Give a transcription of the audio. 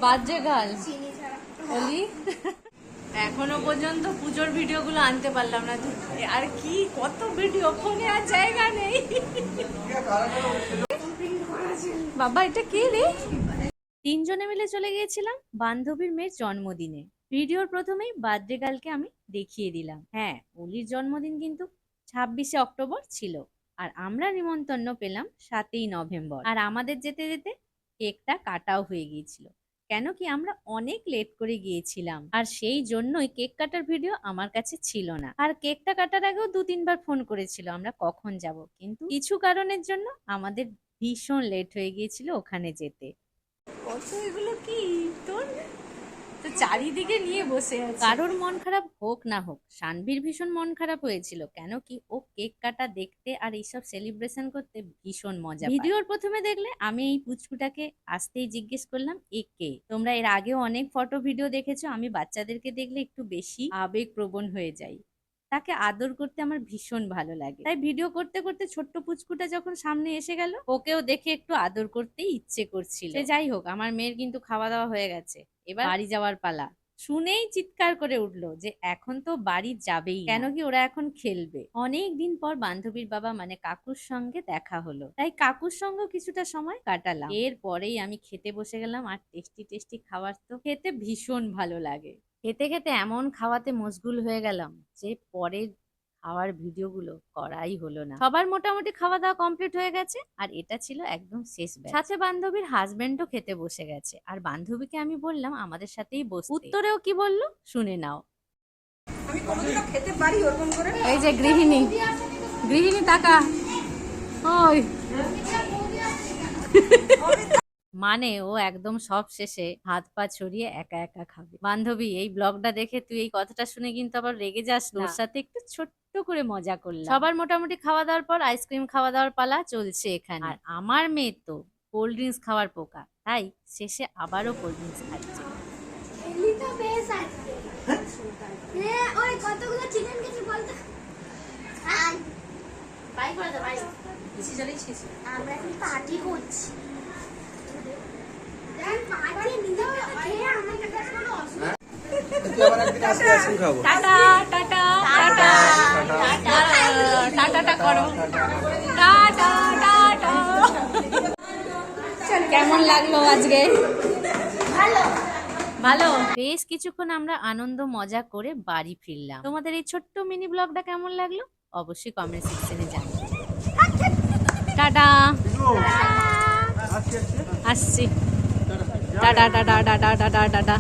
বাজে গাল বলি। এখনো পর্যন্ত পুজোর ভিডিওগুলো আনতে পারলাম না। আর কি কত ভিডিও, ফোনে আর জায়গা নেই। বাবা এটা কে রে? তিনজনে মিলে চলে গিয়েছিলাম বান্ধবীর মেয়ের জন্মদিনে। ভিডিওর প্রথমেই বার্থডে গার্লকে আমি দেখিয়ে দিলাম। হ্যাঁ, অলির জন্মদিন কিন্তু 26শে অক্টোবর ছিল, আর আমরা নিমন্ত্রণ পেলাম 7ই নভেম্বর। আর আমাদের যেতে যেতে কেকটা কাটাও হয়ে গিয়েছিল, কেন কি আমরা অনেক লেট করে গিয়েছিলাম, আর সেই জন্যই কেক কাটার ভিডিও আমার কাছে ছিল না। আর কেকটা কাটার আগেও 2-3 বার ফোন করেছিল আমরা কখন যাব, কিন্তু কিছু কারণের জন্য আমাদের ভীষণ লেট হয়ে গিয়েছিল ওখানে যেতে। কত এগুলো কি তোর, তো চারিদিকে নিয়ে বসে আছে। কারোর মন খারাপ হোক না হোক, শানভীর ভীষণ মন খারাপ হয়েছিল, কেন কি ও কেক কাটা দেখতে আর এইসব সেলিব্রেশন করতে ভীষণ মজা পায়। ভিডিওর প্রথমে দেখলে আমি এই পুচকুটাকে আসতেই জিজ্ঞেস করলাম এ কে। তোমরা এর আগেও অনেক ফটো ভিডিও দেখেছো, আমি বাচ্চাদেরকে দেখলে একটু বেশি আবেগপ্রবণ হয়ে যাই, তাকে আদর করতে আমার ভীষণ ভালো লাগে। তাই ভিডিও করতে করতে ছোট্ট পুচকুটা যখন সামনে এসে গেল, ওকেও দেখে একটু আদর করতেই ইচ্ছে করছিল। সে যাই হোক, আমার মেয়ের কিন্তু খাওয়া দাওয়া হয়ে গেছে, এবার বাড়ি যাওয়ার পালা। শুনেই চিৎকার করে উঠলো যে এখন তো বাড়ি যাবেই, কেন কি ওরা এখন খেলবে। অনেক দিন পর বান্ধবীর বাবা মানে কাকুর সঙ্গে দেখা হলো, তাই কাকুর সঙ্গে কিছুটা সময় কাটালাম। এরপরেই আমি খেতে বসে গেলাম, আর টেস্টি টেস্টি খাবার তো খেতে ভীষণ ভালো লাগে। খেতে খেতে এমন খাওয়াতে মশগুল হয়ে গেলাম যে পরের খাওয়ার ভিডিওগুলো করাই হলো না। সবার মোটামুটি খাওয়া দাওয়া কমপ্লিট হয়ে গেছে, আর এটা ছিল একদম শেষ ব্যাচ। সাথে বান্ধবীর হাজবেন্ডও খেতে বসে গেছে, আর বান্ধবীকে আমি বললাম আমাদের সাথেই বসতে। উত্তরেও কি বললো শুনে নাও। আমি কোনোদিনও খেতে পারি ওরকম করে। এই যে গৃহিণী, গৃহিণী টাকা ওই মানে ও একদম সব শেষে হাত পা ছড়িয়ে একা একা খাবে। বান্ধবী, এই ব্লগটা দেখে তুই এই কথাটা শুনে কিন্তু আবার রেগে যাস না, ওর সাথে একটু ছোট্ট করে মজা করলাম। সবার মোটামুটি খাওয়া দাওয়ার পর আইসক্রিম খাওয়া দাওয়ার পালা চলছে এখানে, আর আমার মেয়ে তো কোল্ড ড্রিঙ্কস খাওয়ার পোকা, তাই শেষে আবারও কোল্ড ড্রিঙ্কস খাচ্ছে। ওই কতগুলো চিকেন খেয়েছি বলতো? বাই করে দাও, বাই। আমরা এখন পার্টি করছি। টাটা টাটা টাটা টাটা করো, টাটা টাটা। কেমন লাগলো আজকে? ভালো ভালো। বেশ কিছুক্ষণ আমরা আনন্দ মজা করে বাড়ি ফিরলাম। তোমাদের এই ছোট্ট মিনি ব্লগটা কেমন লাগলো অবশ্যই কমেন্ট সেকশনে জানাও। টাটা, আসছি। Tata tata tata tata tata.